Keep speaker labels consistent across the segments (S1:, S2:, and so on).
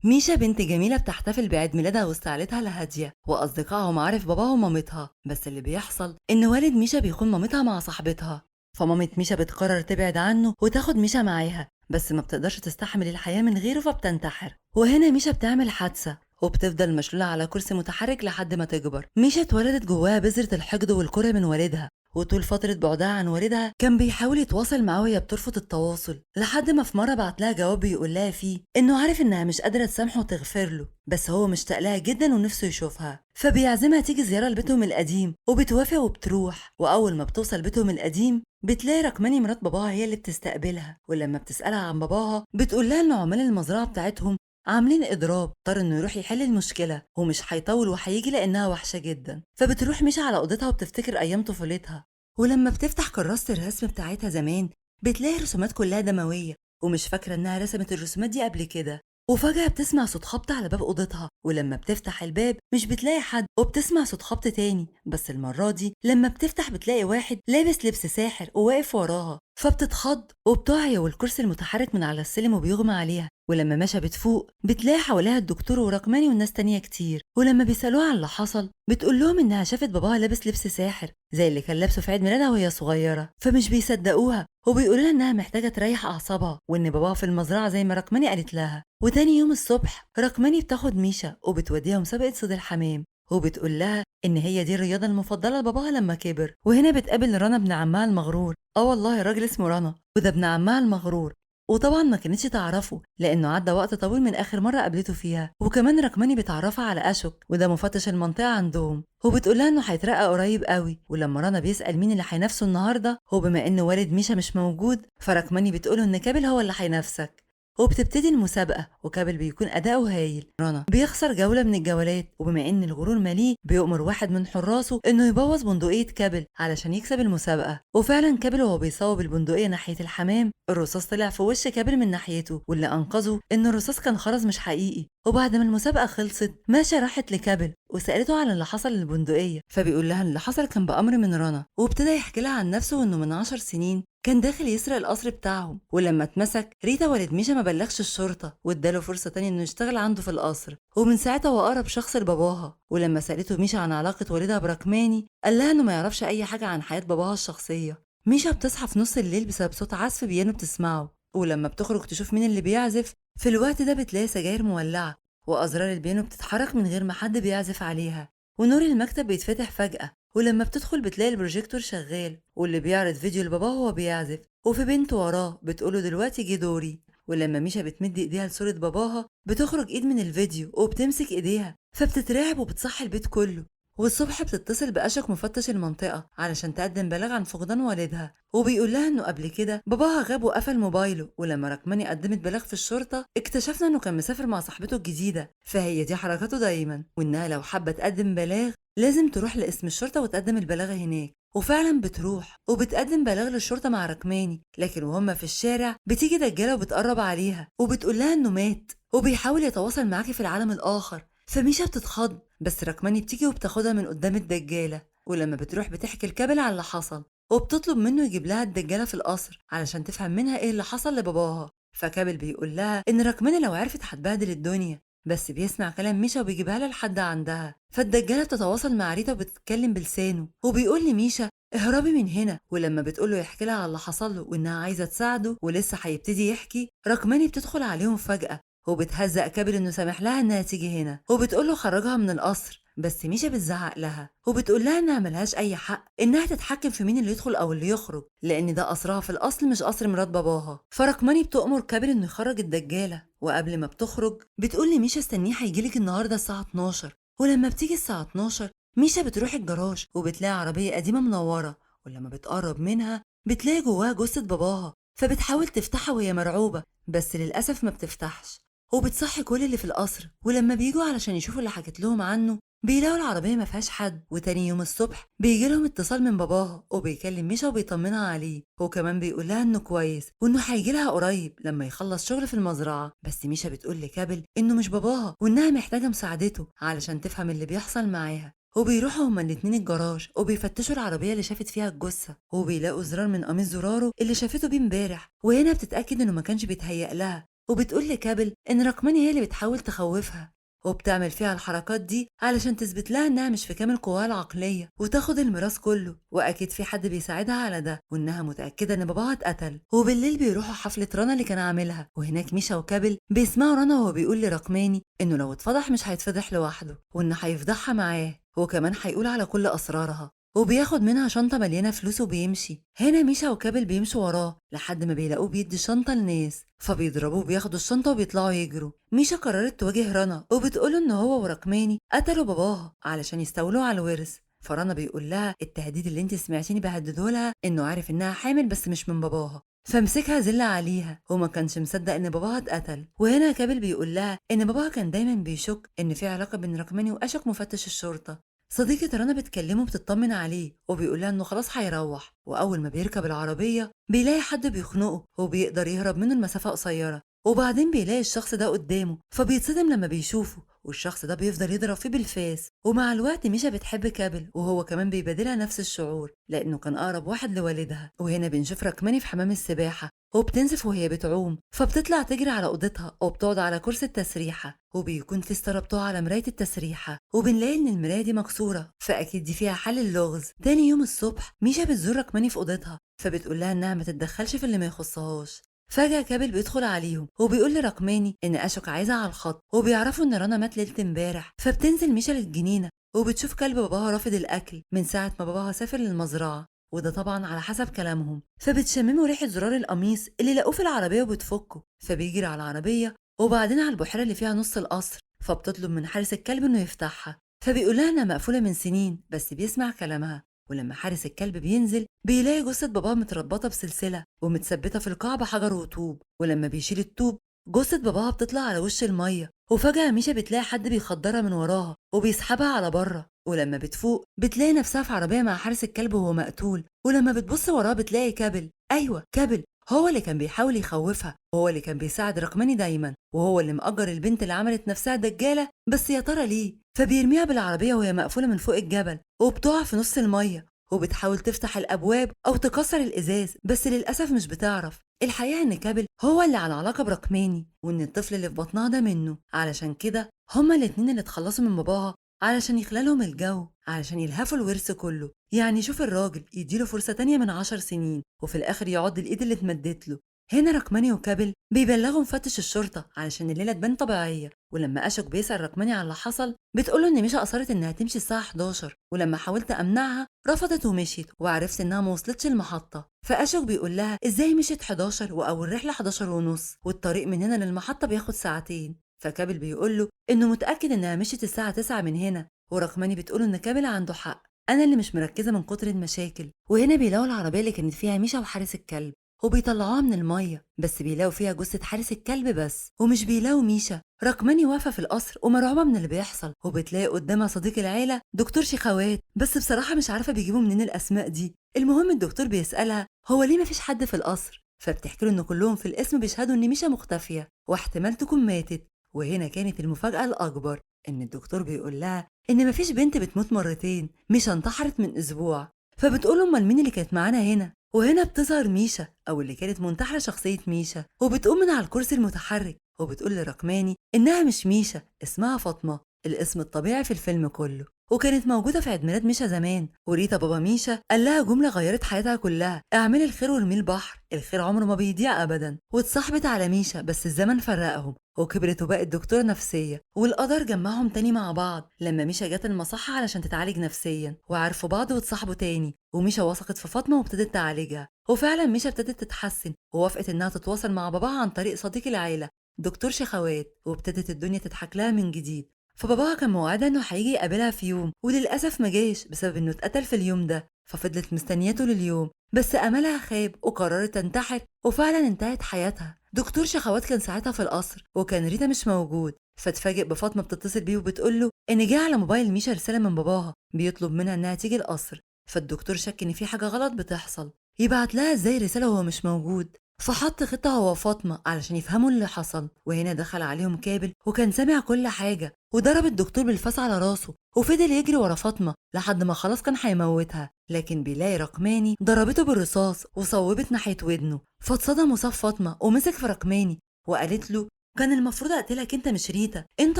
S1: ميشا بنت جميلة بتحتفل بعيد ميلادها وسط عيلتها لهادية وأصدقائها ومعارف باباها ومامتها، بس اللي بيحصل إن والد ميشا بيخون مامتها مع صاحبتها. فمامة ميشا بتقرر تبعد عنه وتاخد ميشا معاها، بس ما بتقدرش تستحمل الحياة من غيره فبتنتحر. وهنا ميشا بتعمل حادثة وبتفضل مشلولة على كرسي متحرك لحد ما تكبر. ميشا اتولدت جواها بذرة الحقد والكره من والدها، وطول فترة بعدها عن والدها كان بيحاول يتواصل معاها وهي بترفض التواصل، لحد ما في مرة بعت لها جواب بيقول لها فيه إنه عارف إنها مش قادرة تسامحه وتغفر له، بس هو مشتاق لها جدا ونفسه يشوفها، فبيعزمها تيجي زيارة لبيتهم القديم وبتوافق وبتروح. وأول ما بتوصل بيتهم القديم بتلاقي ركماني مرات باباها هي اللي بتستقبلها، ولما بتسألها عن باباها بتقول لها إن عمال المزرعة بتاعتهم عاملين اضراب، اضطر انه يروح يحل المشكله ومش هيطول وهيجي لانها وحشه جدا. فبتروح مشي على اوضتها وبتفتكر ايام طفولتها، ولما بتفتح كراسة الرسم بتاعتها زمان بتلاقي رسومات كلها دموية ومش فاكرة انها رسمت الرسومات دي قبل كده. وفجأة بتسمع صوت خبط على باب أوضتها، ولما بتفتح الباب مش بتلاقي حد وبتسمع صوت خبط تاني، بس المرة دي لما بتفتح بتلاقي واحد لابس لبس ساحر وواقف وراها، فبتتخض وبتقع والكرسي المتحرك من على السلم وبيغمى عليها. ولما مشى بتفوق بتلاقي حواليها الدكتور ورقماني والناس تانية كتير، ولما بيسألوها عن اللي حصل بتقول لهم انها شافت باباها لابس لبس ساحر زي اللي كان لابسه في عيد ميلادها وهي صغيرة، فمش بيصدقوها وبيقولوا لها انها محتاجة تريح اعصابها وان باباها في المزرعة زي ما رقماني قالت لها. وتاني يوم الصبح رقماني بتاخد ميشا وبتوديها مسابقة صيد الحمام، وبتقول لها ان هي دي الرياضة المفضلة لباباها لما كبر. وهنا بتقابل رنا ابن عمها المغرور، والله الراجل اسمه رنا وده ابن عمها المغرور، وطبعا ما كانتش تعرفه لانه عدى وقت طويل من اخر مره قابلته فيها. وكمان ركماني بتعرفها على اشك وده مفتش المنطقه عندهم، وبتقول لها انه هيترقى قريب قوي. ولما رنا بيسال مين اللي هينافسه النهارده، هو بما ان والد ميشا مش موجود فركماني بتقوله ان كابل هو اللي هينافسك. وبتبتدي المسابقة وكابل بيكون أداؤه هايل. رنا بيخسر جولة من الجولات، وبما إن الغرور مليه بيؤمر واحد من حراسه إنه يبوظ بندقية كابل علشان يكسب المسابقة. وفعلا كابل وهو بيصوب البندقية ناحية الحمام الرصاص طلع في وش كابل من ناحيته، واللي أنقذه إن الرصاص كان خرز مش حقيقي. وبعد ما المسابقة خلصت ماشا راحت لكابل وسألته عن اللي حصل للبندقية، فبيقول لها اللي حصل كان بأمر من رنا، وابتدى يحكي لها عن نفسه وإنه من 10 سنين كان داخل يسرق القصر بتاعهم، ولما اتمسك ريتا والد ميشا ما بلغش الشرطة واداله فرصة تانية انه يشتغل عنده في القصر، ومن ساعتها هو اقرب شخص لباباها. ولما سألته ميشا عن علاقة والدها بركماني قال لها انه ما يعرفش اي حاجة عن حياة باباها الشخصية. ميشا بتصحى في نص الليل بسبب صوت عزف بيانو بتسمعه، ولما بتخرج تشوف مين اللي بيعزف في الوقت ده بتلاقي سجاير مولعة وازرار البيانو بتتحرك من غير ما حد بيعزف عليها، ونور المكتب بيتفتح فجأة. ولما بتدخل بتلاقي البروجيكتور شغال واللي بيعرض فيديو لباباه وهو بيعزف، وفي بنت وراه بتقوله دلوقتي جه دوري. ولما ميشا بتمد ايديها لصورة باباها بتخرج ايد من الفيديو وبتمسك ايديها، فبتترعب وبتصحي البيت كله. والصبح بتتصل بأشك مفتش المنطقة علشان تقدم بلاغ عن فقدان والدها، وبيقول لها انه قبل كده باباها غاب وقفل موبايله. ولما ركماني قدمت بلاغ في الشرطة اكتشفنا انه كان مسافر مع صاحبته الجديدة، فهي دي حركاته دايما، وانها لو حابة تقدم بلاغ لازم تروح لاسم الشرطة وتقدم البلاغ هناك. وفعلا بتروح وبتقدم بلاغ للشرطة مع ركماني، لكن وهم في الشارع بتيجي دجالة وبتقرب عليها وبتقول لها انه مات وبيحاول يتواصل معاكي في العالم الآخر. فميشا بتتخض، بس ركماني بتيجي وبتاخدها من قدام الدجالة. ولما بتروح بتحكي لكابل على اللي حصل وبتطلب منه يجيب لها الدجالة في القصر علشان تفهم منها ايه اللي حصل لباباها. فكابل بيقول لها ان ركماني لو عرفت هتبهدل الدنيا، بس بيسمع كلام ميشا وبيجيبها لها لحد عندها. فالدجالة بتتواصل مع ريتا وبتتكلم بلسانه وبيقول لميشا اهربي من هنا. ولما بتقوله يحكي لها على اللي حصل له وانها عايزة تساعده ولسه هيبتدي يحكي، ركماني بتدخل عليهم فجأة وبتهزق كابل انه سامح لها انها تيجي هنا وبتقول له خرجها من القصر. بس ميشا بتزعق لها وبتقول لها انها ملهاش اي حق انها تتحكم في مين اللي يدخل او اللي يخرج، لان ده قصرها في الاصل مش قصر مرات باباها. فركماني بتؤمر كابل انه يخرج الدجاله، وقبل ما بتخرج بتقول لميشا استنيه هيجيلك النهارده الساعه 12. ولما بتيجي الساعه 12 ميشا بتروح الجراج وبتلاقي عربيه قديمه منوره، ولما بتقرب منها بتلاقي جواها جثه باباها، فبتحاول تفتحها وهي مرعوبه بس للاسف ما بتفتحش. وبتصحي كل اللي في القصر، ولما بيجوا علشان يشوفوا اللي حكت لهم عنه بيلاقوا العربية ما فيهاش حد. وتاني يوم الصبح بيجي لهم اتصال من باباها وبيكلم ميشا وبيطمنها عليه، وكمان بيقول لها انه كويس وانه هيجي لها قريب لما يخلص شغل في المزرعة. بس ميشا بتقول لكابل انه مش باباها وانها محتاجة مساعدته علشان تفهم اللي بيحصل معاها. وبيروحوا هما الاتنين الجراج وبيفتشوا العربية اللي شافت فيها الجثة، وبيلاقوا زرار من قميص زراره اللي شافته بيه امبارح، وهنا بتتأكد انه ما كانش بيتهيأ لها وبتقول لكابل إن رقماني هي اللي بتحاول تخوفها، وبتعمل فيها الحركات دي علشان تثبت لها إنها مش في كامل قواها العقلية وتاخد الميراث كله، وأكيد في حد بيساعدها على ده، وإنها متأكدة إن باباها اتقتل. وبالليل بيروحوا حفلة رنا اللي كان عاملها، وهناك ميشا وكابل بيسمعوا رنا وهو بيقول لرقماني إنه لو اتفضح مش هيتفضح لوحده، وإنه هيفضحها معاه، وكمان هيقول على كل أسرارها، وبياخد منها شنطة مليانة فلوس وبيمشي. هنا ميشا وكابل بيمشوا وراه لحد ما بيلاقوه بيدي شنطة لناس، فبيضربوه وبياخدوا الشنطة وبيطلعوا يجروا. ميشا قررت تواجه رنا وبتقوله إن هو ورقماني قتلوا باباها علشان يستولوا على الورث، فرنا بيقول لها التهديد اللي انت سمعتيني بهدده لها انه عارف انها حامل بس مش من باباها، فمسكها زل عليها وما كانش مصدق ان باباها اتقتل. وهنا كابل بيقول لها ان باباها كان دايما بيشك ان في علاقة بين رقماني واشك مفتش الشرطة. صديقة رنا بتكلمه بتطمن عليه وبيقول لها انه خلاص هيروح، واول ما بيركب العربية بيلاقي حد بيخنقه وبيقدر يهرب منه المسافة قصيرة، وبعدين بيلاقي الشخص ده قدامه فبيتصدم لما بيشوفه، والشخص ده بيفضل يضرب فيه بالفاس. ومع الوقت ميشا بتحب كابل وهو كمان بيبادلها نفس الشعور لانه كان اقرب واحد لوالدها. وهنا بنشوف ركماني في حمام السباحة وبتنزف وهي بتعوم، فبتطلع تجري على اوضتها وبتقعد على كرسي التسريحة، وبيكون في ستارة بتقع على مراية التسريحة، وبنلاقي ان المراية دي مكسورة فاكيد دي فيها حل اللغز. تاني يوم الصبح ميشا بتزور ركماني في اوضتها فبتقول لها انها ما تتدخلش في اللي ما يخصهاش. فجأة كابل بيدخل عليهم وبيقول لرقماني إن أشوك عايزة على الخط، وبيعرفوا إن رنا مات ليلة امبارح. فبتنزل ميشا للجنينة وبتشوف كلب باباها رافض الأكل من ساعة ما باباها سافر للمزرعة، وده طبعا على حسب كلامهم. فبتشمموا ريحة زرار القميص اللي لقوه في العربية وبتفكه، فبيجري على العربية وبعدين على البحيرة اللي فيها نص القصر، فبتطلب من حارس الكلب إنه يفتحها، فبيقول لها إنها مقفولة من سنين بس بيسمع كلامها. ولما حارس الكلب بينزل بيلاقي جثة باباها متربطة بسلسلة ومتثبتة في القاع بحجر وطوب، ولما بيشيل الطوب جثة باباها بتطلع على وش المية، وفجأة ميشا بتلاقي حد بيخدرها من وراها وبيسحبها على بره، ولما بتفوق بتلاقي نفسها في عربية مع حارس الكلب وهو مقتول. ولما بتبص وراها بتلاقي كابل، أيوة كابل، هو اللي كان بيحاول يخوفها، وهو اللي كان بيساعد رقماني دايما، وهو اللي مأجر البنت اللي عملت نفسها دجالة، بس يا ترى ليه؟ فبيرميها بالعربية وهي مقفولة من فوق الجبل وبتقع في نص المية، وبتحاول تفتح الأبواب أو تكسر الإزاز بس للأسف مش بتعرف. الحقيقة إن كابل هو اللي على علاقة برقماني، وإن الطفل اللي في بطنها ده منه، علشان كده هما الاتنين اللي اتخلصوا من باباها علشان يخلالهم الجو، علشان يلهفوا الورث كله. يعني شوف الراجل يديله فرصة تانية من 10 سنين وفي الآخر يعض الإيد اللي اتمدت له. هنا رقماني وكابل بيبلغوا مفتش الشرطة علشان الليلة تبان طبيعية، ولما أشك بيسأل رقماني على اللي حصل بتقوله إن ميشا أصرت إنها تمشي الساعة 11، ولما حاولت أمنعها رفضت ومشيت، وعرفت إنها موصلتش المحطة. فأشك بيقول لها إزاي مشيت 11 وأول رحلة 11 ونص والطريق من هنا للمحطة بياخد ساعتين. فكابل بيقول له إنه متأكد إنها مشيت الساعة 9 من هنا، ورقماني بتقوله إن كابل عنده حق، أنا اللي مش مركزة من كتر المشاكل. وهنا بيلاقوا العربية اللي كانت فيها ميشا وحارس الكلب وبيطلعوها من المية، بس بيلاقوا فيها جثة حارس الكلب بس، ومش بيلاقوا ميشا. رقماني واقفة في القصر ومرعوبة من اللي بيحصل، وبتلاقي قدامها صديق العيلة دكتور شيخوات، بس بصراحة مش عارفة بيجيبوا منين الأسماء دي. المهم الدكتور بيسألها هو ليه مفيش حد في القصر، فبتحكي له إن كلهم في القسم بيشهدوا إن ميشا مختفية واحتمال تكون ماتت. وهنا كانت المفاجأة الأكبر، إن الدكتور بيقول لها إن مفيش بنت بتموت مرتين، ميشا انتحرت من أسبوع. فبتقول أمال مين اللي كانت معانا هنا؟ وهنا بتظهر ميشا أو اللي كانت منتحرة شخصية ميشا، وبتقوم من على الكرسي المتحرك وبتقول لرقماني إنها مش ميشا، اسمها فاطمة، الاسم الطبيعي في الفيلم كله، وكانت موجودة في عيد ميلاد ميشا زمان. وريتا بابا ميشا قال لها جملة غيرت حياتها كلها، اعملي الخير وارميه البحر، الخير عمره ما بيضيع أبدا. واتصاحبت على ميشا بس الزمن فرقهم وكبرت وبقت دكتورة نفسية، والقدر جمعهم تاني مع بعض لما ميشا جت المصحة علشان تتعالج نفسيا، وعرفوا بعض واتصاحبوا تاني، وميشا وثقت في فاطمة وابتدت تعالجها. وفعلا ميشا ابتدت تتحسن ووافقت انها تتواصل مع باباها عن طريق صديق العيلة دكتور شيخوات، وابتدت الدنيا تضحك لها من جديد. فباباها كان موعدها انه هيجي يقابلها في يوم، وللاسف ما جاش بسبب انه اتقتل في اليوم ده، ففضلت مستنياته لليوم، بس املها خاب وقررت تنتحر، وفعلا انتهت حياتها. دكتور شخوات كان ساعتها في القصر وكان ريتا مش موجود، فاتفاجئ بفاطمه بتتصل بيه وبتقول له ان جه على موبايل ميشا رساله من باباها بيطلب منها انها تيجي القصر. فالدكتور شك ان في حاجه غلط بتحصل، يبعت لها ازاي رساله وهو مش موجود، فحط خطة هو وفاطمة علشان يفهموا اللي حصل. وهنا دخل عليهم كابل وكان سامع كل حاجة، وضرب الدكتور بالفاس على راسه وفضل يجري ورا فاطمة لحد ما خلاص كان هيموتها، لكن بيلاقي رقماني ضربته بالرصاص وصوبت ناحية ودنه، فاتصدم وصاب فاطمة ومسك في رقماني وقالت له كان المفروض اقتلك انت مش ريتا، انت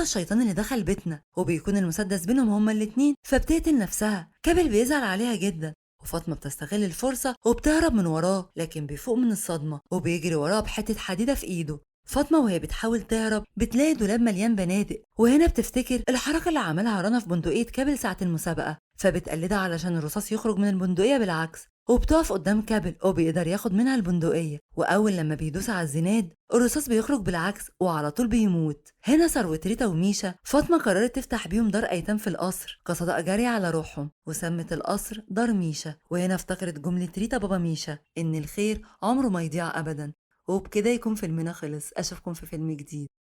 S1: الشيطان اللي دخل بيتنا. وبيكون المسدس بينهم هما الاتنين، فبتقتل نفسها. كابل بيزعل عليها جدا، وفاطمة بتستغل الفرصة وبتهرب من وراه، لكن بيفوق من الصدمة وبيجري وراه بحتة حديدة في ايده. فاطمة وهي بتحاول تهرب بتلاقي دولاب مليان بنادق، وهنا بتفتكر الحركة اللي عملها رنا في بندقية كابل ساعة المسابقة، فبتقلدها علشان الرصاص يخرج من البندقية بالعكس. وبتقف قدام كابل وبيقدر ياخد منها البندقية، وأول لما بيدوس على الزناد الرصاص بيخرج بالعكس وعلى طول بيموت. هنا ثروة ريتا وميشا فاطمة قررت تفتح بيهم دار أيتام في القصر كصدقة جارية على روحهم، وسمت القصر دار ميشا. وهنا افتكرت جملة ريتا بابا ميشا إن الخير عمره ما يضيع أبدا. وبكده يكون فيلمنا خلص، أشوفكم في فيلم جديد.